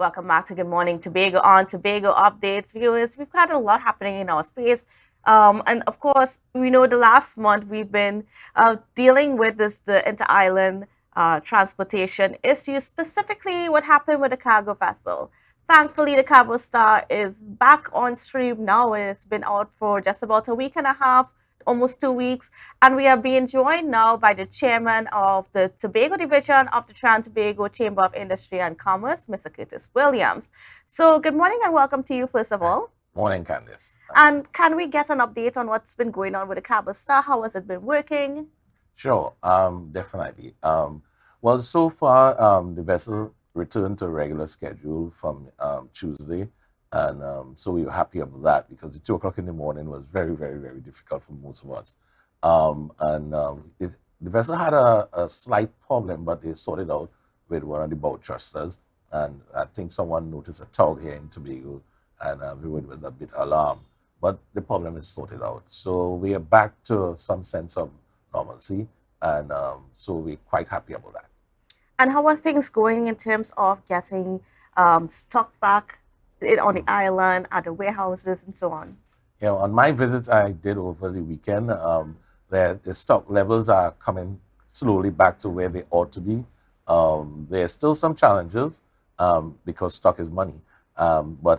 Welcome back to Good Morning Tobago on Tobago Updates. Viewers, we've got a lot happening in our space. And of course, we know the last month we've been dealing with the inter-island transportation issue, specifically what happened with the cargo vessel. Thankfully, the Cargo Star is back on stream now. It's been out for just about a week and a half, almost 2 weeks. And we are being joined now by the chairman of the Tobago division of the Tobago Chamber of Industry and Commerce, Mr. Curtis Williams. So good morning and welcome to you, first of all. Morning, Kandace. And can we get an update on what's been going on with the Cargo Star? How has it been working? Sure, definitely. Well, so far, the vessel returned to a regular schedule from Tuesday. And so we were happy about that because the 2 o'clock in the morning was very, very, very difficult for most of us. The vessel had a slight problem, but they sorted out with one of the boat thrusters. And I think someone noticed a tug here in Tobago, and everyone was a bit alarmed. But the problem is sorted out. So we are back to some sense of normalcy, and so we're quite happy about that. And how are things going in terms of getting stock back on the island, at the warehouses, and so on? Yeah, on my visit I did over the weekend, the stock levels are coming slowly back to where they ought to be. There are still some challenges because stock is money, but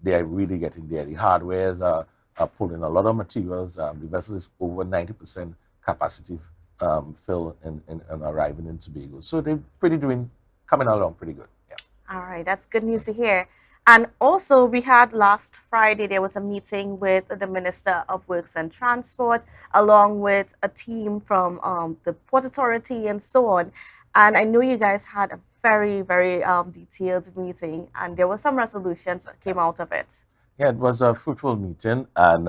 they are really getting there. The hardwares are pulling a lot of materials. The vessel is over 90% capacity fill in arriving in Tobago. So they're coming along pretty good. Yeah. All right, that's good news to hear. And also, we had last Friday, there was a meeting with the Minister of Works and Transport, along with a team from the Port Authority and so on. And I know you guys had a very, very detailed meeting, and there were some resolutions that came out of it. Yeah, it was a fruitful meeting, and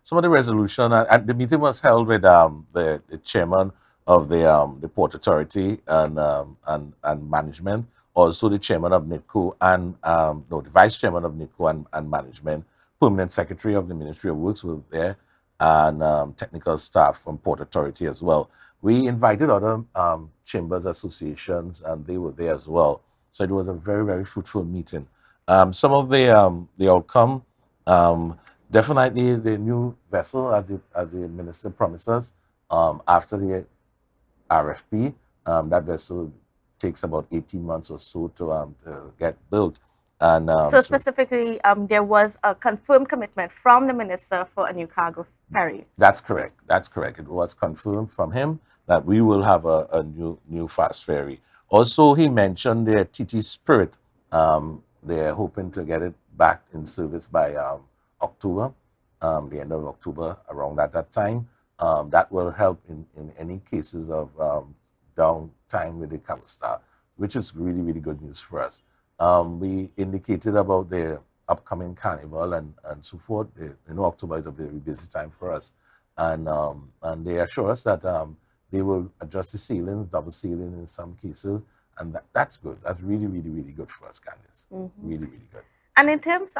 some of the resolution, and the meeting was held with the chairman of the Port Authority and management, also the chairman of NITCO and the vice chairman of NITCO and management, permanent secretary of the Ministry of Works was there, and technical staff from Port Authority as well. We invited other chambers, associations, and they were there as well. So it was a very, very fruitful meeting. Some of the outcome, definitely the new vessel, as the minister promises, after the RFP, that vessel takes about 18 months or so to get built. And so specifically, there was a confirmed commitment from the minister for a new cargo ferry. That's correct. That's correct. It was confirmed from him that we will have a new fast ferry. Also, he mentioned the TT Spirit. They're hoping to get it back in service by October, the end of October, around that time. That will help in any cases of downtime with the Cargo Star, which is really, really good news for us. We indicated about the upcoming carnival and so forth. October is a very busy time for us. And they assure us that they will adjust the ceilings, double ceiling in some cases. And that's good. That's really, really, really good for us, Kandace. Really, really good. And in terms,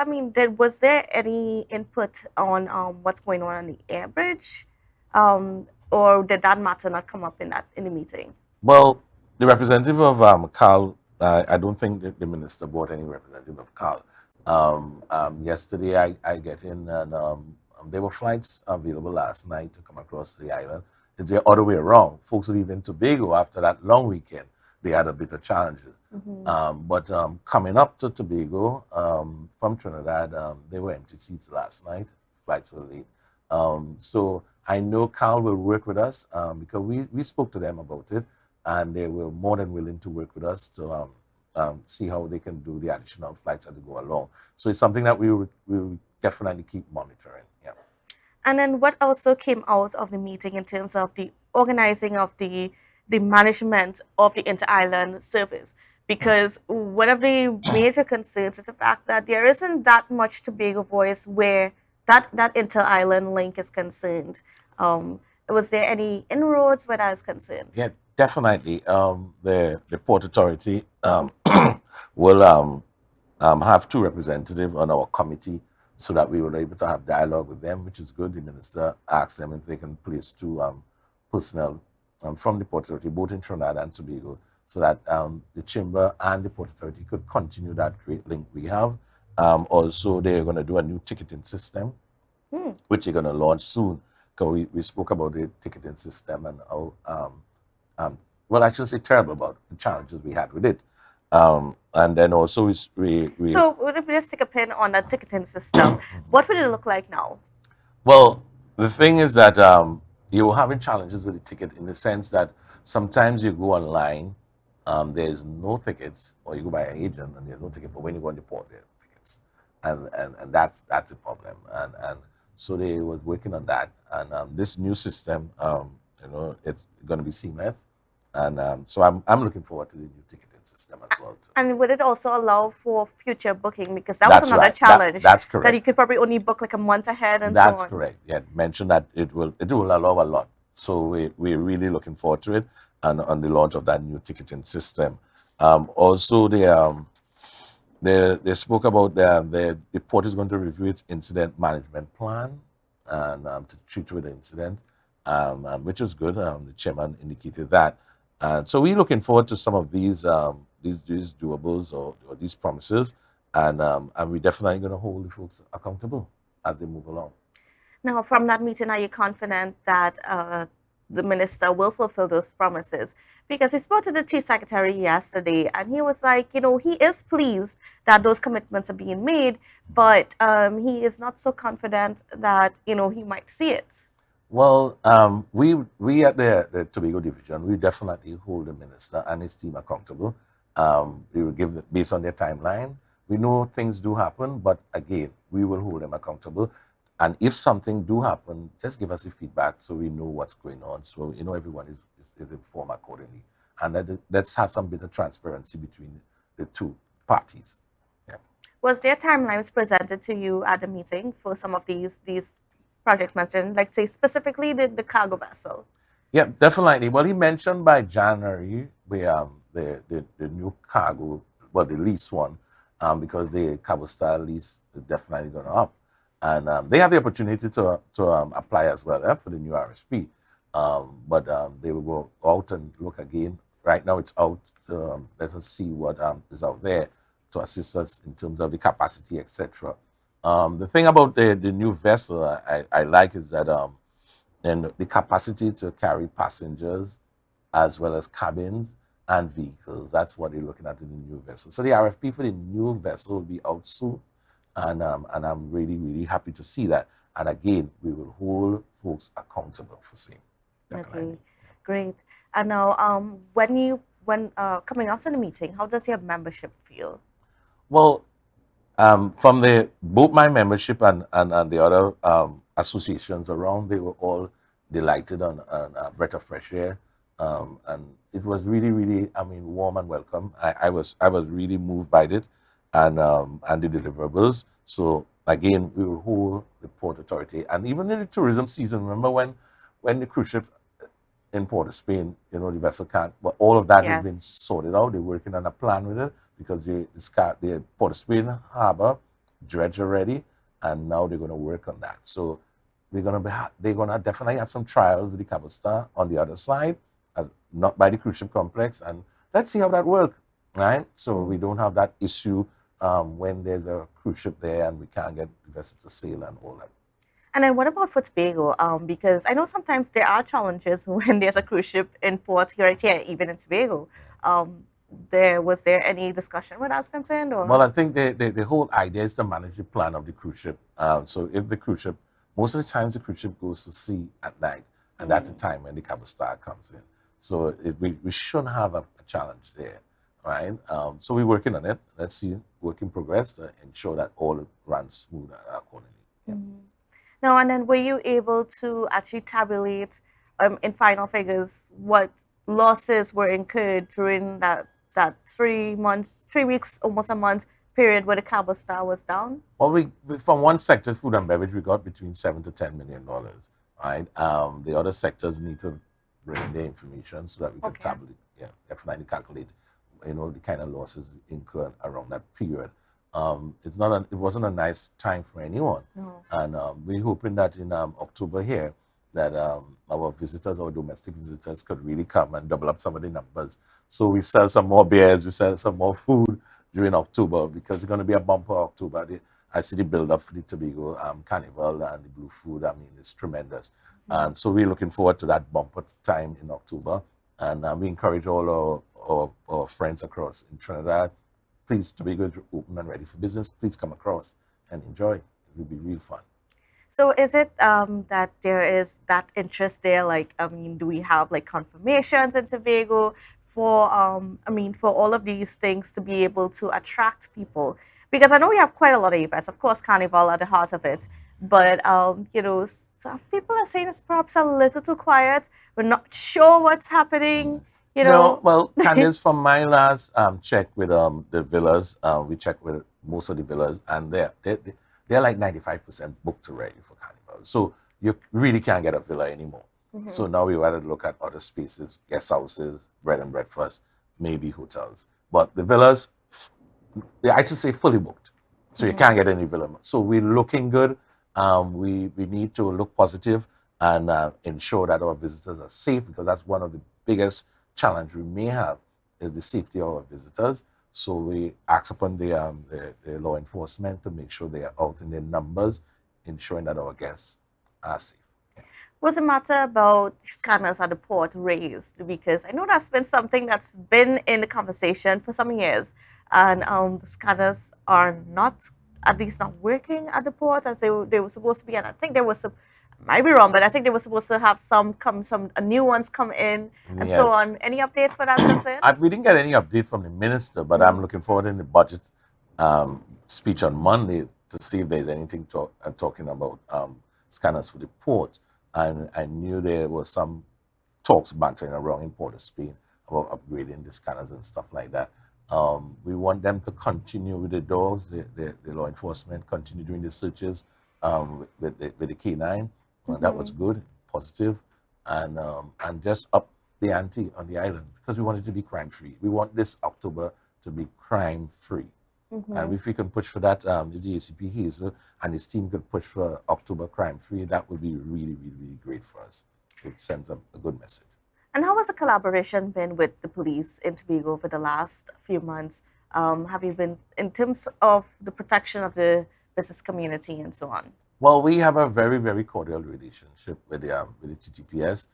was there any input on what's going on the air bridge? Or did that matter not come up in the meeting? Well, the representative of Carl, I don't think the minister brought any representative of Carl. Yesterday, I get in, and there were flights available last night to come across the island. It's the other way around. Folks leaving Tobago after that long weekend, they had a bit of challenges. But coming up to Tobago from Trinidad, there were empty seats last night. Flights were late. So I know Carl will work with us because we spoke to them about it, and they were more than willing to work with us to see how they can do the additional flights as they go along. So it's something that we will definitely keep monitoring. Yeah. And then what also came out of the meeting in terms of the organizing of the management of the inter-island service? Because one of the major concerns is the fact that there isn't that much Tobago voice where that inter-island link is concerned. Was there any inroads where that is concerned? Yeah, definitely. The Port Authority will have 2 representatives on our committee so that we were able to have dialogue with them, which is good. The minister asked them if they can place 2 personnel from the Port Authority, both in Trinidad and Tobago, so that the chamber and the Port Authority could continue that great link we have. Also, they're going to do a new ticketing system, which they're going to launch soon. Because we spoke about the ticketing system and how, well, I should say terrible about the challenges we had with it. And then also we So, if we just stick a pin on that ticketing system, what would it look like now? well, the thing is that you're having challenges with the ticket in the sense that sometimes you go online, there's no tickets, or you go by an agent and there's no ticket, but when you go on the port, there are tickets, and that's a problem. And so they was working on that, and this new system, it's going to be seamless, and so I'm looking forward to the new ticketing system as well. Too. And would it also allow for future booking? Because that was That's another right. challenge. That's correct. That you could probably only book like a month ahead and That's so on. correct. Yeah, mentioned that it will allow a lot. So we're really looking forward to it and on the launch of that new ticketing system. Also, they spoke about the port is going to review its incident management plan and to treat with the incident, which is good. The chairman indicated that. And so we're looking forward to some of these doables or these promises, and we're definitely going to hold the folks accountable as they move along. Now, from that meeting, are you confident that the minister will fulfill those promises? Because we spoke to the chief secretary yesterday, and he was like, he is pleased that those commitments are being made, but he is not so confident that, he might see it. Well, we at the Tobago division, we definitely hold the minister and his team accountable. We will give based on their timeline. We know things do happen, but again, we will hold them accountable. And if something do happen, just give us the feedback so we know what's going on. So everyone is informed accordingly, and let's have some bit of transparency between the two parties. Yeah. Was there timelines presented to you at the meeting for some of these projects mentioned, like say specifically the cargo vessel? Yeah, definitely. Well, he mentioned by January the new cargo, well, the lease one, because the cargo style lease is definitely going up, and they have the opportunity to apply as well for the new RSP, but they will go out and look again. Right now, it's out. Let us see what is out there to assist us in terms of the capacity, etc. The thing about the new vessel I like is that and the capacity to carry passengers as well as cabins and vehicles. That's what they're looking at in the new vessel. So the RFP for the new vessel will be out soon, and I'm really, really happy to see that. And again, we will hold folks accountable for same. Definitely. Okay, great. And now, when coming after the meeting, how does your membership feel? Well, from both my membership and the other associations around, they were all delighted on breath of fresh air, and it was really, really, warm and welcome. I was really moved by it, and the deliverables. So again, we will hold the Port Authority, and even in the tourism season. Remember when the cruise ship in Port of Spain, the vessel can't, but all of that has been sorted out. They're working on a plan with it because the Port of Spain harbor dredge already, and now they're going to work on that. So they're going to definitely have some trials with the Cabo Star on the other side, not by the cruise ship complex, and let's see how that works, right? So we don't have that issue when there's a cruise ship there and we can't get the vessel to sail and all that. And then what about for Tobago? Because I know sometimes there are challenges when there's a cruise ship in port here, even in Tobago. Was there any discussion where that's concerned? Or? Well, I think the whole idea is to manage the plan of the cruise ship. So if the cruise ship, most of the times the cruise ship goes to sea at night, and that's the time when the Cabo Star comes in. So we shouldn't have a challenge there, right? So we're working on it. Let's see, work in progress to ensure that all runs smooth accordingly. Yeah. Now, and then were you able to actually tabulate in final figures what losses were incurred during that 3 weeks, almost a month period where the Cabo Star was down? Well, we from one sector, food and beverage, we got between $7 to $10 million, right? The other sectors need to bring their information so that we can tabulate, definitely calculate, the kind of losses incurred around that period. It wasn't a nice time for anyone, and we're hoping that in October here that our visitors, our domestic visitors, could really come and double up some of the numbers. So we sell some more beers, we sell some more food during October because it's going to be a bumper October. I see the build up for the Tobago Carnival and the Blue Food. I mean, it's tremendous. So we're looking forward to that bumper time in October. And we encourage all our friends across in Trinidad, please, Tobago is open and ready for business. Please come across and enjoy. It will be real fun. So is it that there is that interest there? Like, I mean, do we have like confirmations in Tobago for I mean, for all of these things to be able to attract people? Because I know we have quite a lot of events. Of course, Carnival at the heart of it, but you know, some people are saying it's perhaps a little too quiet. We're not sure what's happening. You No, know. well, Kandace, from my last check with the villas, we checked with most of the villas, and they're like 95% booked already for Carnival. So you really can't get a villa anymore. So now we wanted to look at other spaces, guest houses, bread and breakfast, maybe hotels. But the villas, I should say fully booked. So you can't get any villa. So we're looking good. We need to look positive and ensure that our visitors are safe, because that's one of the biggest challenge we may have is the safety of our visitors. So we ask upon the law enforcement to make sure they are out in their numbers, ensuring that our guests are safe. Was the matter about scanners at the port raised? Because I know that's been something that's been in the conversation for some years, and the scanners are not, at least not working at the port as they were supposed to be. And I think they were, I might be wrong, but I think they were supposed to have some new ones come in and so Yes. on. Any updates for that concern? We didn't get any update from the minister, but I'm looking forward in the budget speech on Monday to see if there's anything talking about scanners for the port. And I knew there was some talks bantering around in Port of Spain about upgrading the scanners and stuff like that. We want them to continue with the dogs, the law enforcement, continue doing the searches with the K9. That was good, positive, and just up the ante on the island because we want it to be crime free. We want this October to be crime free. And if we can push for that, if the ACP Hazel and his team could push for October crime free, that would be really, really, really great for us. It sends a good message. And how has the collaboration been with the police in Tobago for the last few months? Have you been in terms of the protection of the business community and so on? Well, we have a very, very cordial relationship with the TTPS.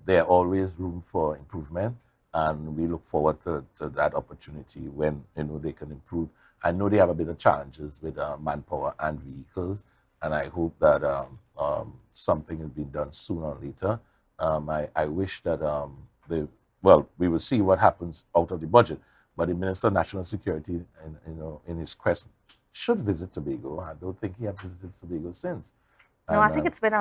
There are always room for improvement, and we look forward to that opportunity when they can improve. I know they have a bit of challenges with manpower and vehicles, and I hope that something is being done sooner or later. I wish that we will see what happens out of the budget, but the Minister of National Security, in his quest, should visit Tobago. I don't think he has visited Tobago since. No, I think it's been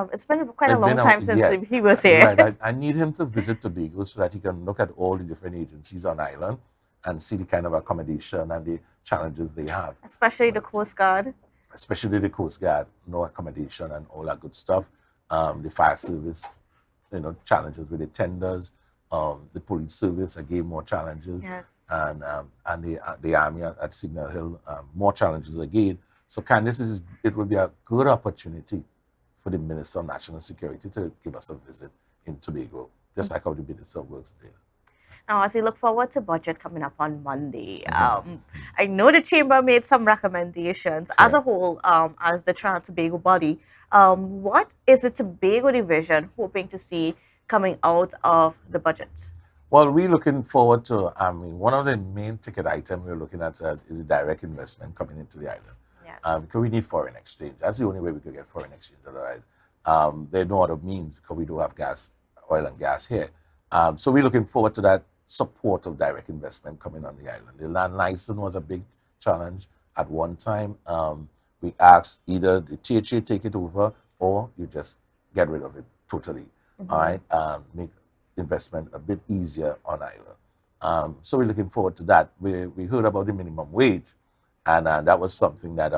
quite a long time since yes, he was here. Right. I need him to visit Tobago so that he can look at all the different agencies on island and see the kind of accommodation and the challenges they have. Especially the Coast Guard. Especially the Coast Guard, no accommodation and all that good stuff. The fire service, challenges with the tenders. The police service, again, more challenges. Yes. And the army at Signal Hill, more challenges again. So Kandace, it will be a good opportunity for the Minister of National Security to give us a visit in Tobago, just like how the Minister works there. Now, as we look forward to budget coming up on Monday, I know the Chamber made some recommendations as a whole, as the Trinidad and Tobago body. What is the Tobago division hoping to see coming out of the budget? Well, we're looking forward to, one of the main ticket items we're looking at is the direct investment coming into the island. Yes. Because we need foreign exchange. That's the only way we could get foreign exchange. Otherwise, there are no other means because we do have oil and gas here. So we're looking forward to that support of direct investment coming on the island. The land license was a big challenge at one time. We asked either the THA take it over or you just get rid of it totally. All right, make investment a bit easier on island. So we're looking forward to that. We heard about the minimum wage, and that was something that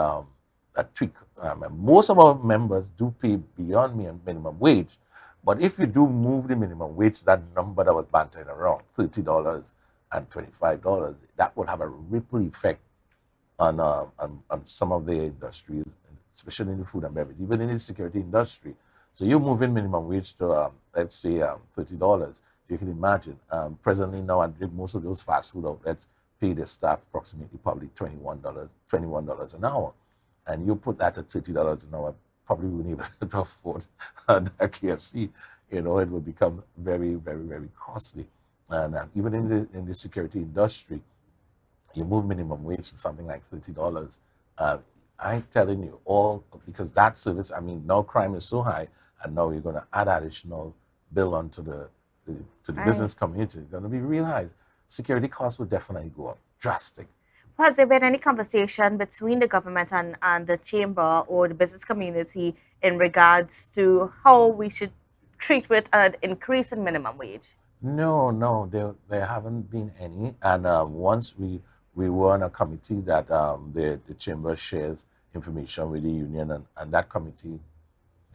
most of our members do pay beyond minimum wage. But if you do move the minimum wage, that number that was bantering around, $30 and $25, that would have a ripple effect on some of the industries, especially in the food and beverage, even in the security industry. So you're moving minimum wage to, let's say, $30. You can imagine. Presently now, and most of those fast food outlets pay their staff approximately probably $21 an hour. And you put that at $30 an hour, probably wouldn't even able to afford a KFC. You know, it would become very, very, very costly. And even in the security industry, you move minimum wage to something like $30. Uh, I'm telling you, all because that service, I mean, now crime is so high, and now you're going to add additional bill onto the Right. business community. It's going to be real high. Security costs will definitely go up drastic. Has there been any conversation between the government and the chamber or the business community in regards to how we should treat with an increase in minimum wage? No, no, there haven't been any. And once we were on a committee that the chamber shares information with the union, and that committee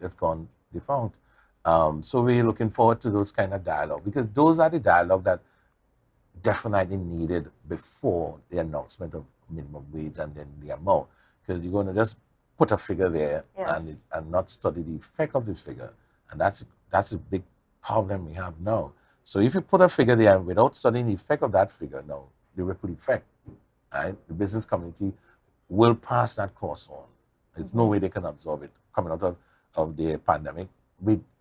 just gone defunct. So we're looking forward to those kind of dialogue, because those are the dialogue that definitely needed before the announcement of minimum wage and then the amount, because you're going to just put a figure there Yes. and not study the effect of the figure, and that's a big problem we have now. So if you put a figure there without studying the effect of that figure, now the ripple effect, right? The business community will pass that cost on. There's no way they can absorb it coming out of the pandemic.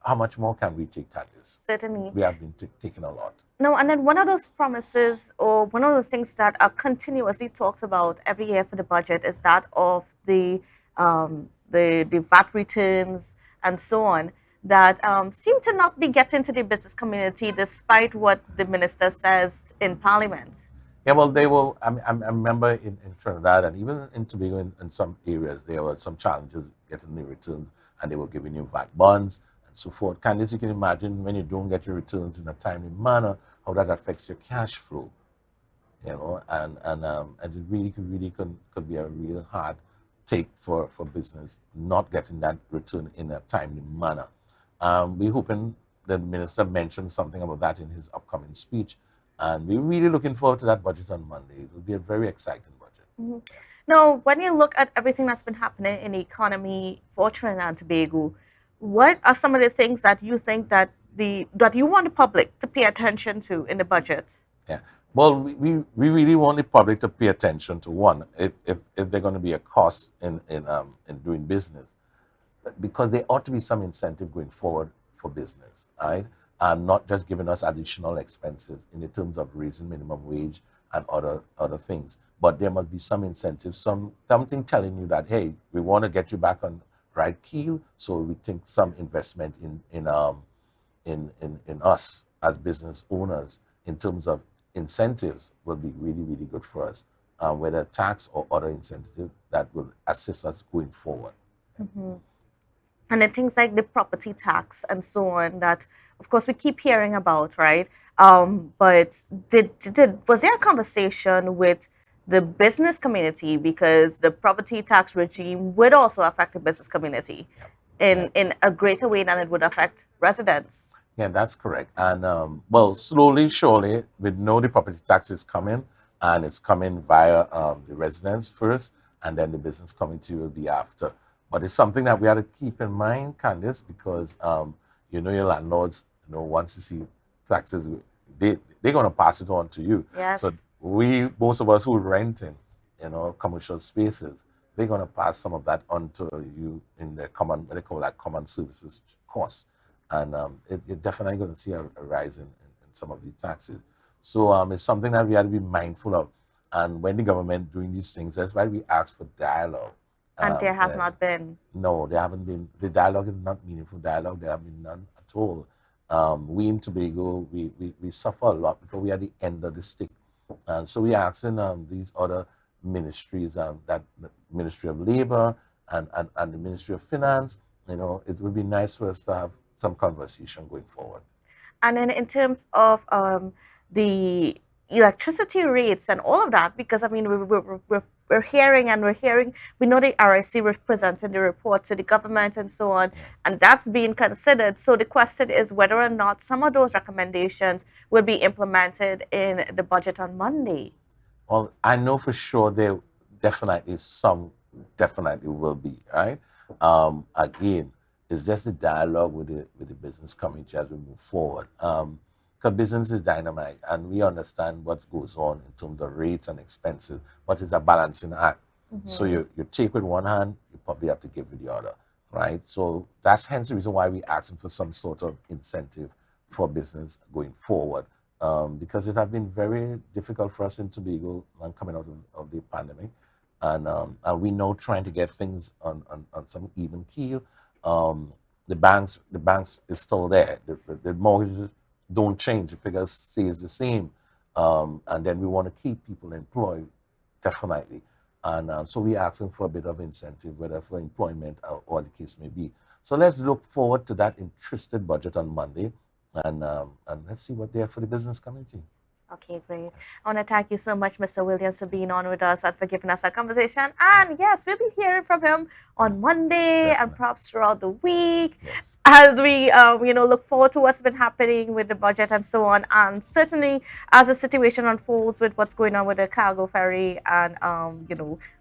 How much more can we take, Kandace? Certainly. We have been taking a lot. No, and then one of those promises or one of those things that are continuously talked about every year for the budget is that of the VAT returns and so on that seem to not be getting to the business community despite what the minister says in Parliament. Yeah, well, they will. I remember in Trinidad and even in Tobago, in some areas, there were some challenges getting the returns, and they were giving you VAT bonds and so forth. Candice, you can imagine when you don't get your returns in a timely manner, how that affects your cash flow, you know, and it could be a real hard take for business not getting that return in a timely manner. We're hoping the minister mentioned something about that in his upcoming speech, and we're really looking forward to that budget on Monday. It will be a very exciting budget. Mm-hmm. Now, when you look at everything that's been happening in the economy for Trinidad and Tobago, what are some of the things that you think that that you want the public to pay attention to in the budget? Yeah. Well, we really want the public to pay attention to one, if they're going to be a cost in doing business, because there ought to be some incentive going forward for business, right? And not just giving us additional expenses in the terms of raising minimum wage and other things. But there must be some incentive, something telling you that, hey, we want to get you back on right keel. So we think some investment in us as business owners in terms of incentives will be really, really good for us, whether tax or other incentive that will assist us going forward. Mm-hmm. And then things like the property tax and so on that, of course, we keep hearing about, right? But was there a conversation with the business community, because the property tax regime would also affect the business community in a greater way than it would affect residents? Yeah, that's correct. And well, slowly, surely, we know the property tax is coming, and it's coming via the residents first, and then the business community will be after. But it's something that we have to keep in mind, Candice, because you know your landlords, you know, once you see taxes, they're going to pass it on to you. Yes. So most of us who rent in, you know, commercial spaces, they're going to pass some of that on to you in the common, what they call that common services cost. And you're definitely going to see a rise in some of these taxes. So it's something that we have to be mindful of. And when the government doing these things, that's why we ask for dialogue. And there has not been. No, there haven't been. The dialogue is not meaningful dialogue. There have been none at all. We in Tobago, we suffer a lot because we are the end of the stick. And so we're asking these other ministries, that Ministry of Labor and the Ministry of Finance, you know, it would be nice for us to have some conversation going forwd. And then in terms of the electricity rates and all of that, because I mean, we're hearing, we know the RIC representing the report to the government and so on, and that's being considered. So the question is whether or not some of those recommendations will be implemented in the budget on Monday. Well, I know for sure there definitely will be, right? Again, It's just the dialogue with the business community as we move forward. Because business is dynamite, and we understand what goes on in terms of rates and expenses, but it's a balancing act. So you take with one hand, you probably have to give with the other, right? So that's hence the reason why we're asking for some sort of incentive for business going forward, because it has been very difficult for us in Tobago coming out of the pandemic, and we know trying to get things on some even keel. The banks is still there. The mortgages don't change. The figure stays the same, and then we want to keep people employed, definitely. And so we're asking for a bit of incentive, whether for employment or the case may be. So let's look forward to that interested budget on Monday, and let's see what they have for the business community. Okay, great. I want to thank you so much, Mr. Williams, for being on with us and for giving us a conversation. And yes, we'll be hearing from him on Monday and perhaps throughout the week as we, look forward to what's been happening with the budget and so on. And certainly, as the situation unfolds with what's going on with the cargo ferry, and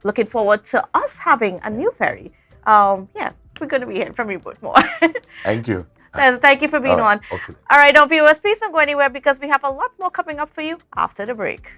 looking forward to us having a new ferry. We're going to be hearing from you both more. Thank you. Thank you for being on. Okay. All right, viewers, please don't go anywhere because we have a lot more coming up for you after the break.